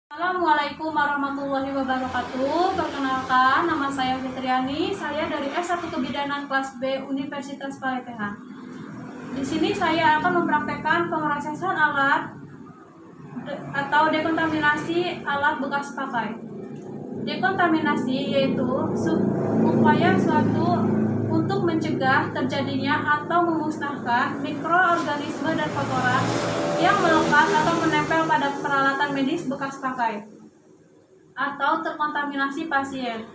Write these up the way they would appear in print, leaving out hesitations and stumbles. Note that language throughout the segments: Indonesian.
Assalamualaikum warahmatullahi wabarakatuh. Perkenalkan, nama saya Fitriani. Saya dari S1 Kebidanan kelas B Universitas Palembang. Di sini saya akan mempraktekkan pemrosesan alat atau dekontaminasi alat bekas pakai. Dekontaminasi yaitu upaya suatu untuk mencegah terjadinya atau memusnahkan mikroorganisme dan kotoran yang melekat atau menempel pada peralatan medis bekas pakai atau terkontaminasi pasien.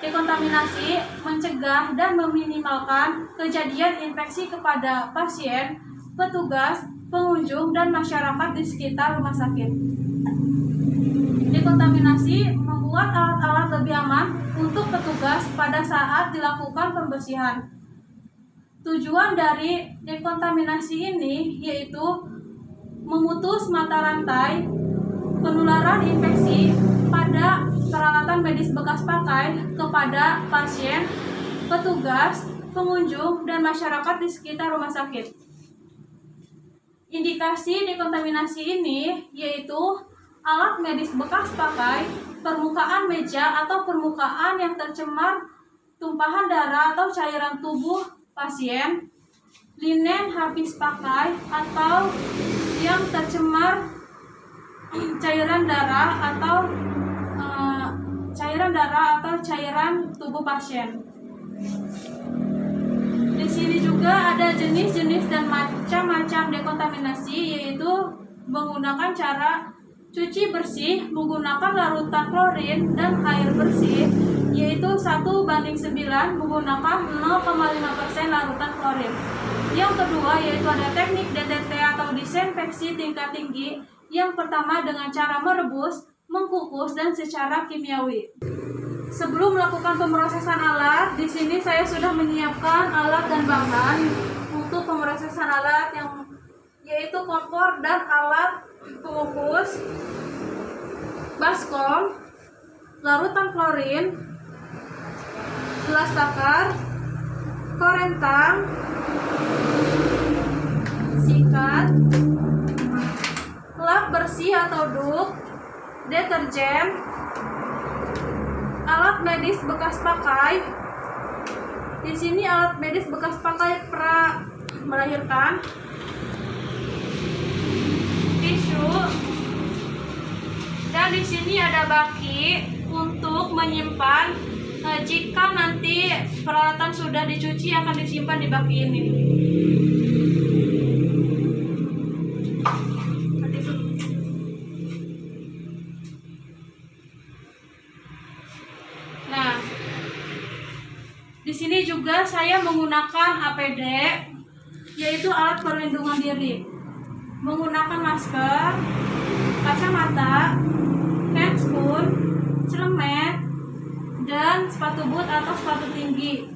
Dekontaminasi mencegah dan meminimalkan kejadian infeksi kepada pasien, petugas, pengunjung, dan masyarakat di sekitar rumah sakit. Dekontaminasi membuat alat-alat lebih aman untuk petugas pada saat dilakukan pembersihan. Tujuan dari dekontaminasi ini yaitu memutus mata rantai penularan infeksi pada peralatan medis bekas pakai kepada pasien, petugas, pengunjung, dan masyarakat di sekitar rumah sakit. Indikasi dekontaminasi ini yaitu alat medis bekas pakai, permukaan meja atau permukaan yang tercemar tumpahan darah atau cairan tubuh pasien, linen habis pakai atau yang tercemar cairan darah atau cairan tubuh pasien. Di sini juga ada jenis-jenis dan macam-macam dekontaminasi, yaitu menggunakan cara cuci bersih menggunakan larutan klorin dan air bersih, yaitu 1:9 menggunakan 0,5% larutan klorin. Yang kedua yaitu ada teknik DTT atau disinfeksi tingkat tinggi. Yang pertama dengan cara merebus, mengkukus, dan secara kimiawi. Sebelum melakukan pemrosesan alat, di sini saya sudah menyiapkan alat dan bahan untuk pemrosesan alat yaitu kompor dan alat pengukus, baskom, larutan klorin, gelas takar, korentang, sikat, lap bersih atau duk, deterjen, alat medis bekas pakai. Di sini alat medis bekas pakai pra melahirkan, tisu, dan di sini ada baki untuk menyimpan jika nanti peralatan sudah dicuci akan disimpan di baki ini. Nah, di sini juga saya menggunakan APD, yaitu alat perlindungan diri. Menggunakan masker, kacamata, handscoon, celemet, dan sepatu boot atau sepatu tinggi.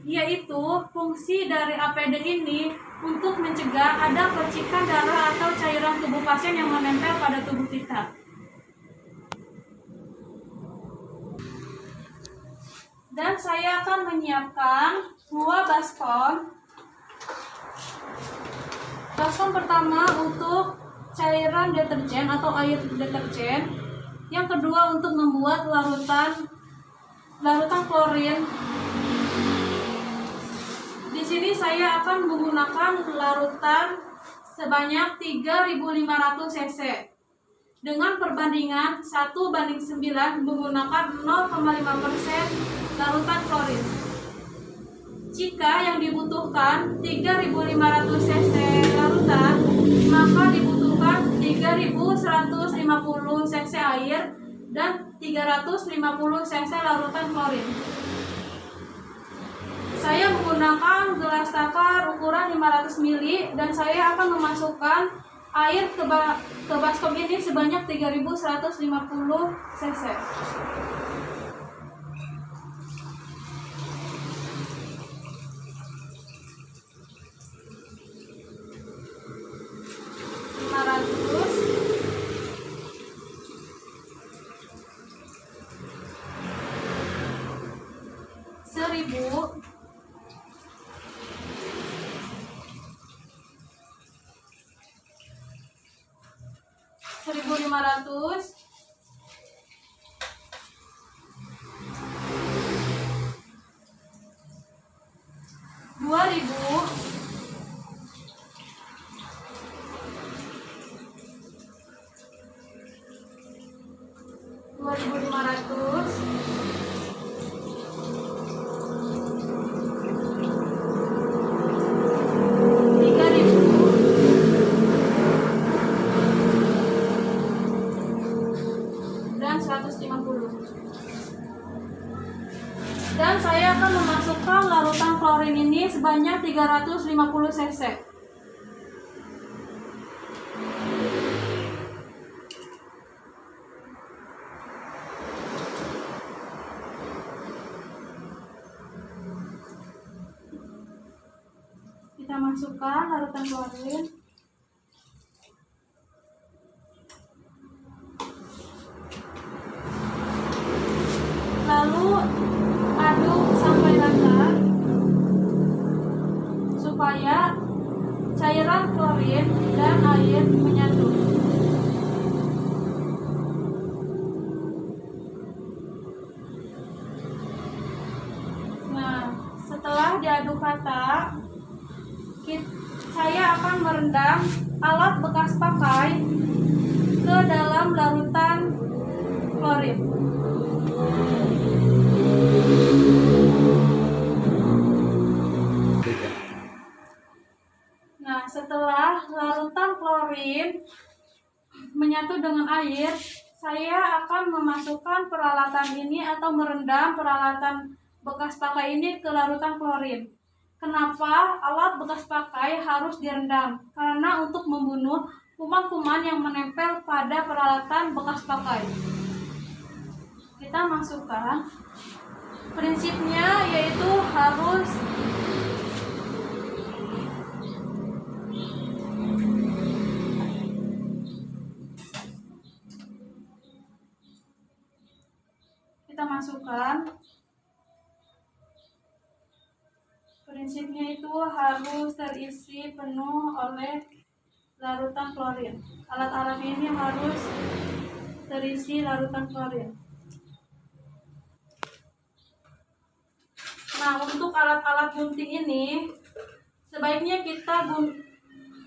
Yaitu fungsi dari APD ini untuk mencegah ada percikan darah atau cairan tubuh pasien yang menempel pada tubuh kita. Dan saya akan menyiapkan 2 baskom. Baskom pertama untuk cairan deterjen atau air deterjen. Yang kedua untuk membuat larutan klorin. Di sini saya akan menggunakan larutan sebanyak 3.500 cc dengan perbandingan 1:9 menggunakan 0,5% larutan klorin. Jika yang dibutuhkan 3.500 cc larutan, maka dibutuhkan 3.150 cc air dan 350 cc larutan klorin. Saya menggunakan gelas takar ukuran 500 ml dan saya akan memasukkan air ke baskom ini sebanyak 3.150 cc. Seribu, 1.500, 2.500, 3.000 dan 150. Dan saya akan memasukkan larutan klorin ini sebanyak 350 cc. Kita masukkan larutan klorin. Lalu aduk sampai rata supaya cairan klorin dan air menyatu. Nah, setelah diaduk rata, saya akan merendam alat bekas pakai ke dalam larutan klorin. Nah, setelah larutan klorin menyatu dengan air, saya akan memasukkan peralatan ini atau merendam peralatan bekas pakai ini ke larutan klorin. Kenapa alat bekas pakai harus direndam? Karena untuk membunuh kuman-kuman yang menempel pada peralatan bekas pakai. Kita masukkan. Prinsipnya yaitu harus kita masukkan. Prinsipnya itu harus terisi penuh oleh larutan klorin. Alat-alat ini harus terisi larutan klorin. Nah, untuk alat-alat gunting ini sebaiknya kita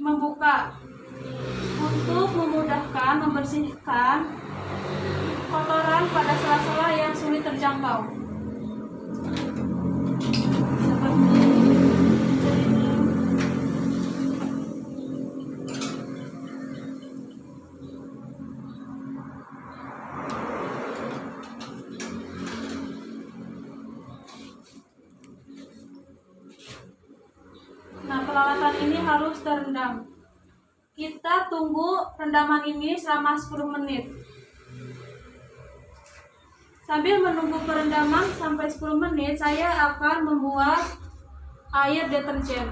membuka untuk memudahkan membersihkan kotoran pada sela-sela yang sulit terjangkau. Nah, peralatan ini harus terendam. Kita tunggu rendaman ini selama 10 menit. Sambil menunggu perendaman sampai 10 menit, saya akan membuat air deterjen.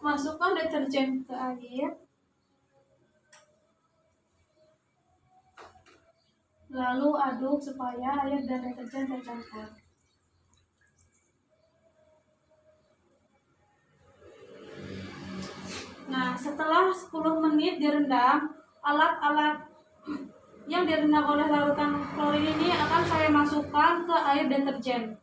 Masukkan deterjen ke air, lalu aduk supaya air dan deterjen tercampur. Nah, setelah 10 menit direndam, alat-alat yang direndam oleh larutan klorin ini akan saya masukkan ke air deterjen.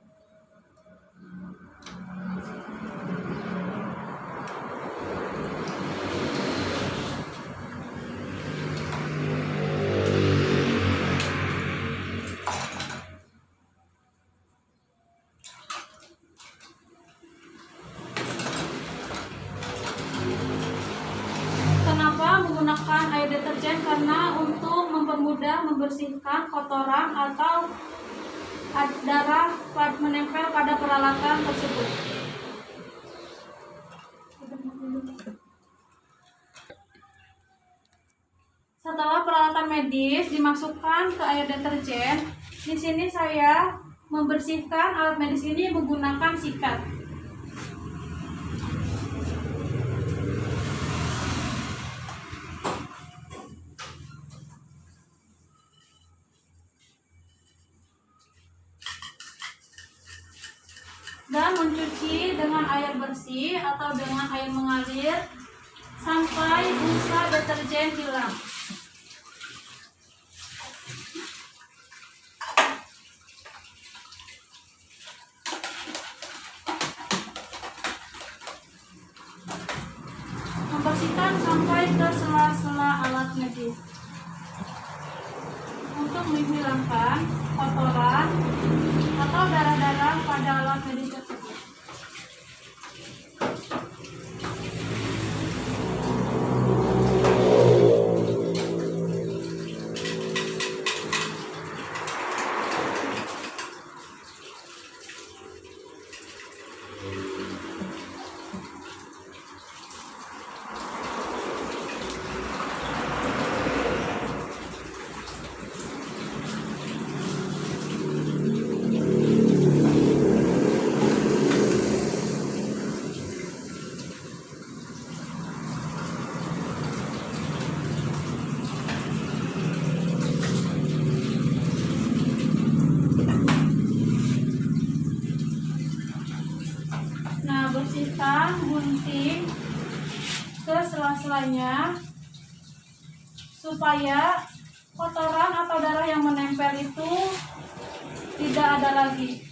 Menggunakan air deterjen karena untuk mempermudah membersihkan kotoran atau darah menempel pada peralatan tersebut. Setelah peralatan medis dimasukkan ke air deterjen, di sini saya membersihkan alat medis ini menggunakan sikat. Dan mencuci dengan air bersih atau dengan air mengalir sampai busa deterjen hilang. Membersihkan sampai ke sela-sela alat medis untuk menghilangkan kotoran atau darah-darah pada alat medis tersebut. Nah, bersihkan gunting ke sela-selanya supaya kotoran atau darah yang menempel itu tidak ada lagi.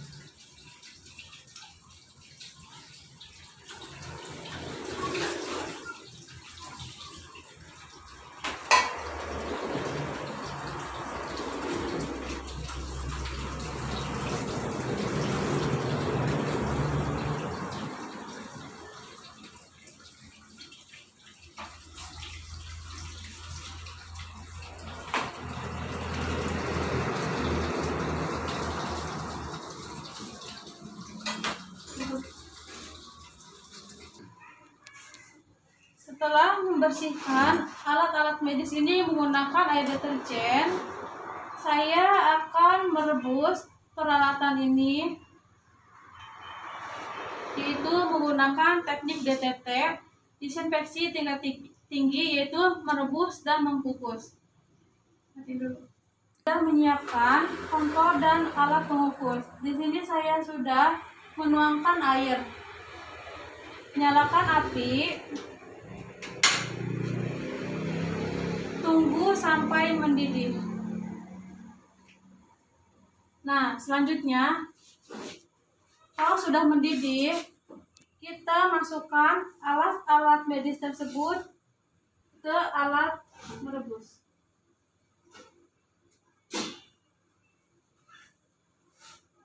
Setelah membersihkan alat-alat medis ini menggunakan air deterjen, saya akan merebus peralatan ini, yaitu menggunakan teknik DTT, disinfeksi tingkat tinggi, yaitu merebus dan mengukus. Sudah menyiapkan kompor dan alat pengukus. Di sini saya sudah menuangkan air. Nyalakan api. Tunggu sampai mendidih. Nah, selanjutnya, kalau sudah mendidih, kita masukkan alat-alat medis tersebut ke alat merebus.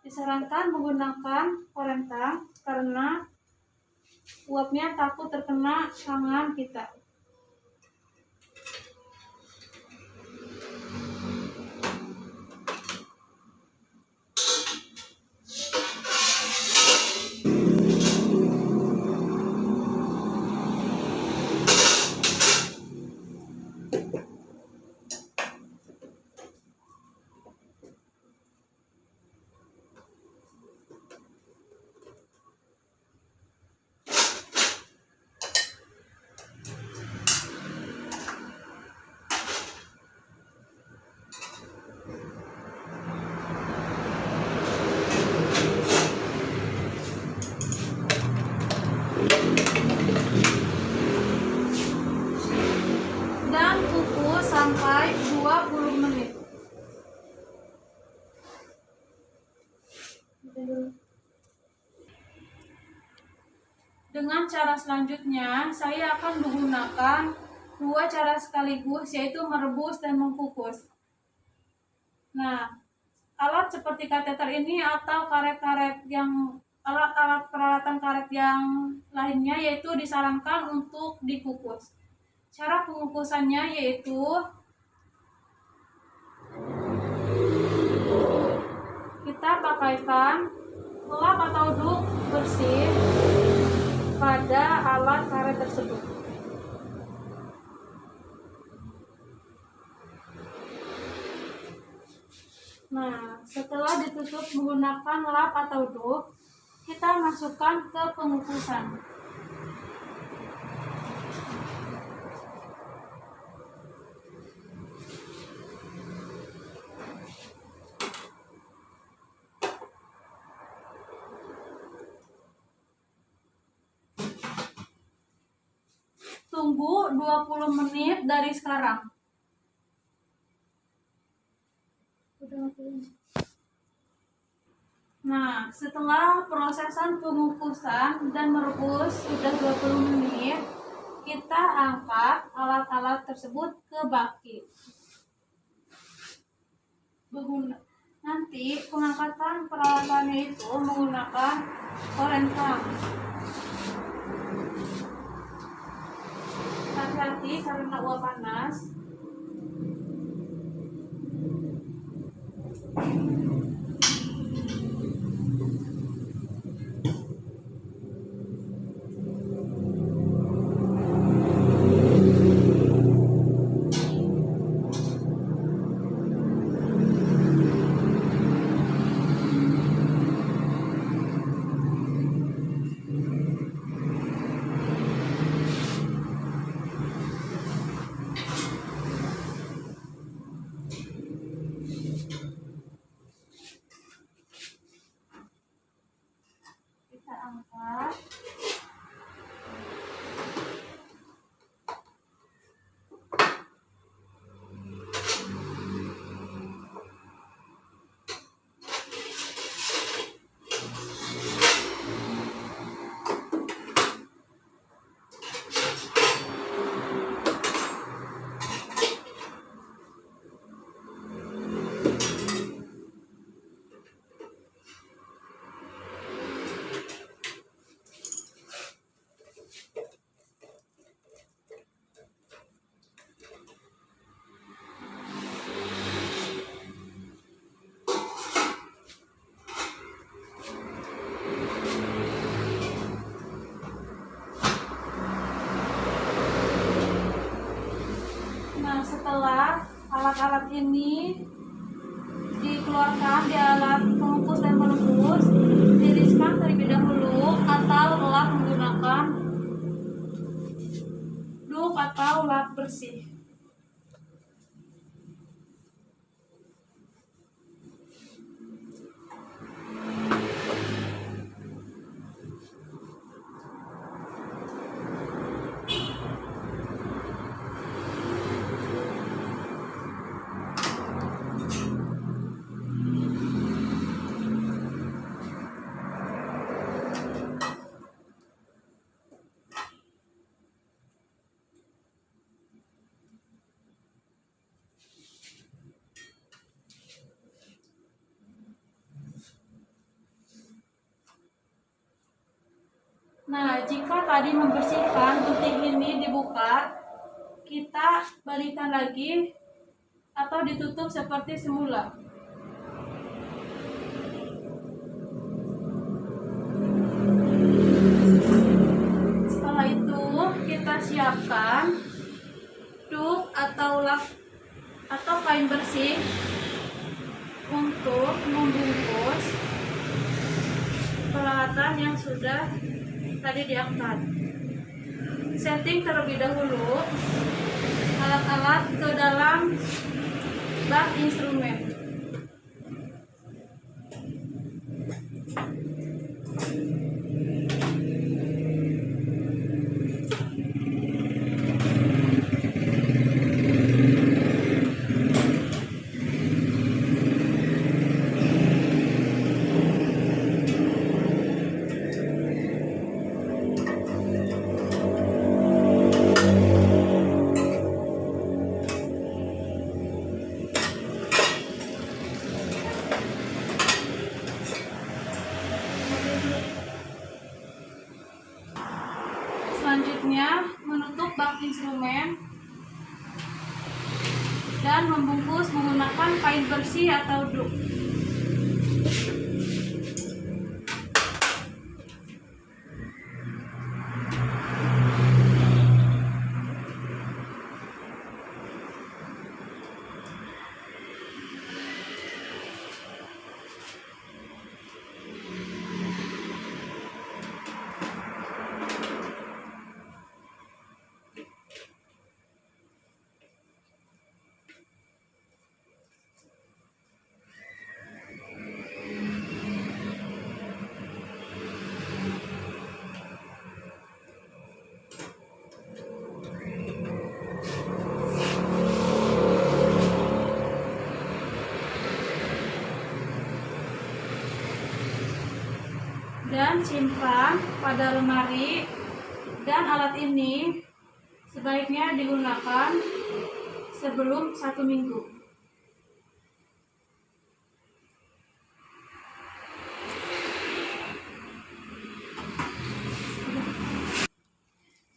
Disarankan menggunakan korentang karena uapnya takut terkena tangan kita. Dan kukus sampai 20 menit. Dengan cara selanjutnya, saya akan menggunakan dua cara sekaligus, yaitu merebus dan mengukus. Nah, alat seperti kateter ini atau karet-karet yang alat-alat peralatan karet yang lainnya yaitu disarankan untuk dikukus. Cara pengukusannya yaitu kita pakaikan lap atau duk bersih pada alat karet tersebut. Nah, setelah ditutup menggunakan lap atau duk, kita masukkan ke pengukusan. Tunggu 20 menit dari sekarang. Nah, setelah prosesan pengukusan dan merebus sudah 20 menit, kita angkat alat-alat tersebut ke baki. Nanti pengangkatan peralatannya itu menggunakan korentang. Hati-hati karena uap panas. Kita angkat. Nah, setelah alat-alat ini dikeluarkan di alat pengukus dan menembus, tiriskan terlebih dahulu atau lap menggunakan duk atau lap bersih. Nah, jika tadi membersihkan butir ini dibuka, kita balikan lagi atau ditutup seperti semula. Setelah itu kita siapkan duk atau lap atau kain bersih untuk membungkus peralatan yang sudah tadi diangkat. Setting terlebih dahulu alat-alat ke dalam bak instrumen. Selanjutnya, menutup bak instrumen dan membungkus menggunakan kain bersih atau duk. dan simpan pada lemari. Dan alat ini sebaiknya digunakan sebelum 1 minggu.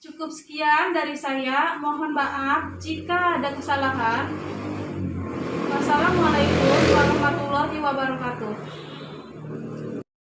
Cukup sekian dari saya. Mohon maaf jika ada kesalahan. Wassalamualaikum warahmatullahi wabarakatuh.